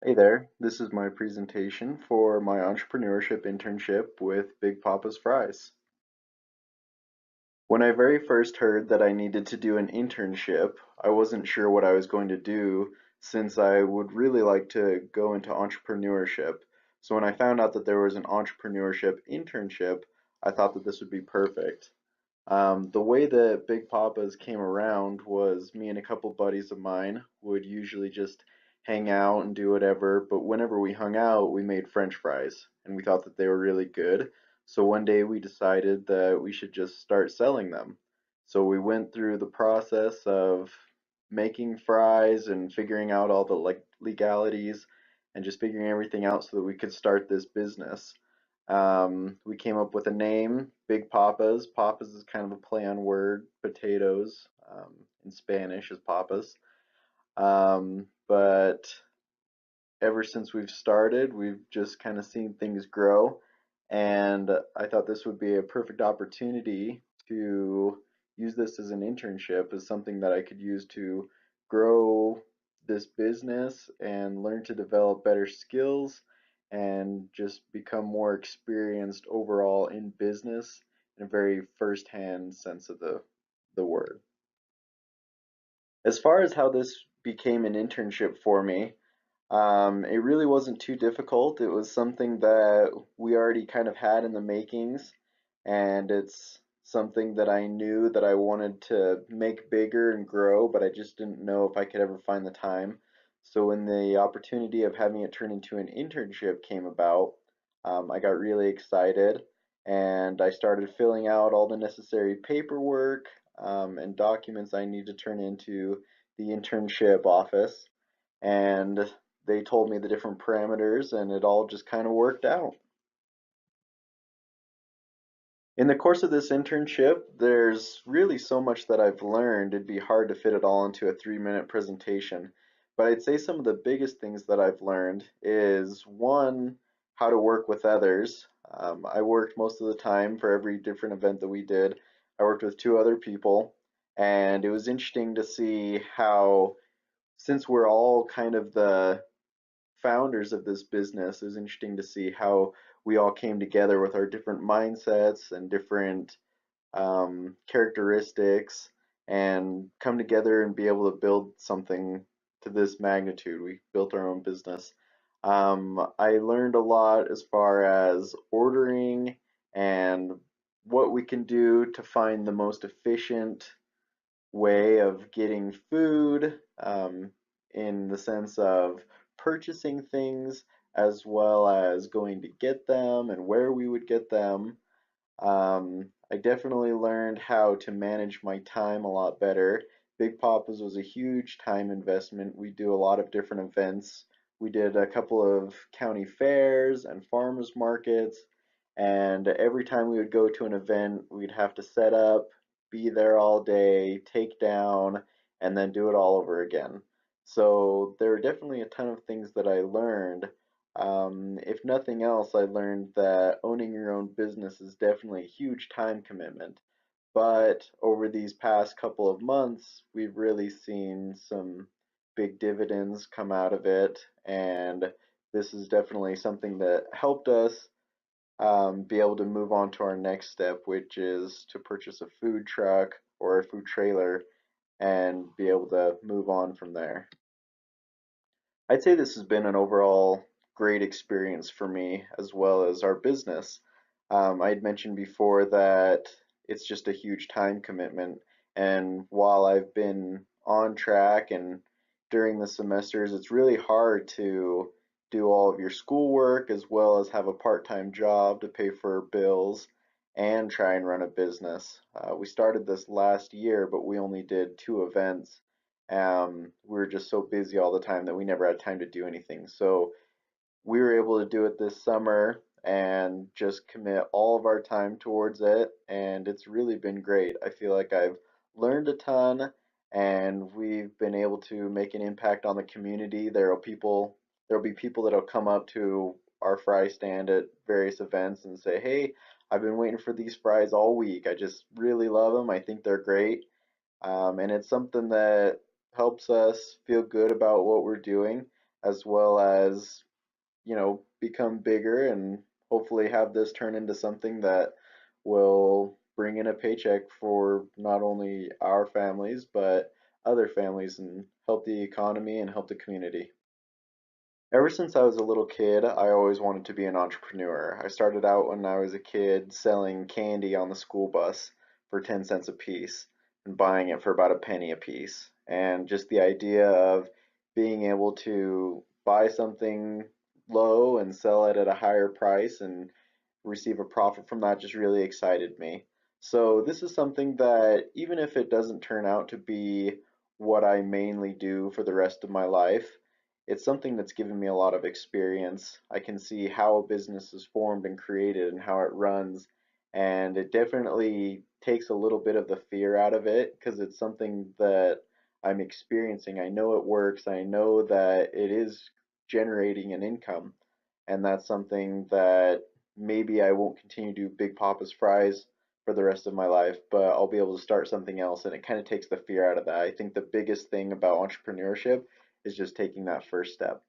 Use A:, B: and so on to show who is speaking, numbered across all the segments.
A: Hey there, this is my presentation for my entrepreneurship internship with Big Papa's Fries. When I very first heard that I needed to do an internship, I wasn't sure what I was going to do since I would really like to go into entrepreneurship. So when I found out that there was an entrepreneurship internship, I thought that this would be perfect. The way that Big Papa's came around was me and a couple buddies of mine would usually just hang out and do whatever, but whenever we hung out, we made French fries, and we thought that they were really good. So one day we decided that we should just start selling them. So we went through the process of making fries and figuring out all the legalities and just figuring everything out so that we could start this business. We came up with a name, Big Papas. Papas is kind of a play on word, potatoes, in Spanish is papas. But ever since we've started, we've just kind of seen things grow. And I thought this would be a perfect opportunity to use this as an internship, as something that I could use to grow this business and learn to develop better skills and just become more experienced overall in business in a very first-hand sense of the word. As far as how this became an internship for me, it really wasn't too difficult. It was something that we already kind of had in the makings, and it's something that I knew that I wanted to make bigger and grow, but I just didn't know if I could ever find the time. So when the opportunity of having it turn into an internship came about, I got really excited and I started filling out all the necessary paperwork and documents I need to turn into the internship office. And they told me the different parameters, and it all just kind of worked out. In the course of this internship, there's really so much that I've learned, it'd be hard to fit it all into a 3-minute presentation. But I'd say some of the biggest things that I've learned is one, how to work with others. I worked most of the time for every different event that we did. I worked with two other people, and it was interesting to see how, since we're all kind of the founders of this business, it was interesting to see how we all came together with our different mindsets and different characteristics and come together and be able to build something to this magnitude. We built our own business. I learned a lot as far as ordering and what we can do to find the most efficient way of getting food, in the sense of purchasing things as well as going to get them and where we would get them. I definitely learned how to manage my time a lot better. Big Papa's was a huge time investment. We do a lot of different events. We did a couple of county fairs and farmers markets, and every time we would go to an event, we'd have to set up, be there all day, take down, and then do it all over again. So there were definitely a ton of things that I learned. If nothing else, I learned that owning your own business is definitely a huge time commitment. But over these past couple of months, we've really seen some big dividends come out of it, and this is definitely something that helped us be able to move on to our next step, which is to purchase a food truck or a food trailer and be able to move on from there. I'd say this has been an overall great experience for me as well as our business. I had mentioned before that it's just a huge time commitment, and while I've been on track and during the semesters, it's really hard to do all of your schoolwork as well as have a part-time job to pay for bills and try and run a business. We started this last year, but we only did 2 events. We were just so busy all the time that we never had time to do anything. So we were able to do it this summer and just commit all of our time towards it, and it's really been great. I feel like I've learned a ton, and we've been able to make an impact on the community. There'll be people that'll come up to our fry stand at various events and say, "Hey, I've been waiting for these fries all week. I just really love them. I think they're great." And it's something that helps us feel good about what we're doing. as well as, become bigger and hopefully have this turn into something that will bring in a paycheck for not only our families, but other families and help the economy and help the community. Ever since I was a little kid, I always wanted to be an entrepreneur. I started out when I was a kid selling candy on the school bus for 10 cents a piece and buying it for about a penny a piece. And just the idea of being able to buy something low and sell it at a higher price and receive a profit from that just really excited me. So this is something that even if it doesn't turn out to be what I mainly do for the rest of my life, it's something that's given me a lot of experience. I can see how a business is formed and created and how it runs, and it definitely takes a little bit of the fear out of it because it's something that I'm experiencing. I know it works. I know that it is generating an income, and that's something that maybe I won't continue to do Big Papa's fries for the rest of my life, but I'll be able to start something else, and it kind of takes the fear out of that. I think the biggest thing about entrepreneurship is just taking that first step.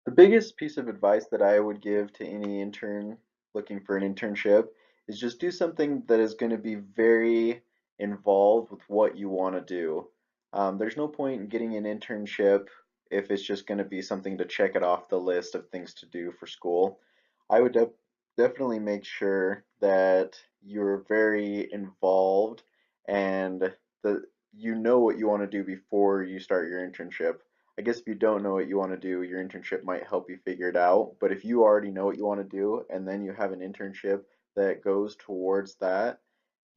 A: The biggest piece of advice that I would give to any intern looking for an internship is just do something that is going to be very involved with what you want to do. There's no point in getting an internship if it's just going to be something to check it off the list of things to do for school. I would definitely make sure that you're very involved and that you know what you want to do before you start your internship. I guess if you don't know what you want to do, your internship might help you figure it out. But if you already know what you want to do and then you have an internship that goes towards that,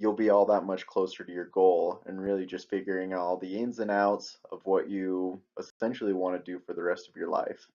A: you'll be all that much closer to your goal and really just figuring out all the ins and outs of what you essentially want to do for the rest of your life.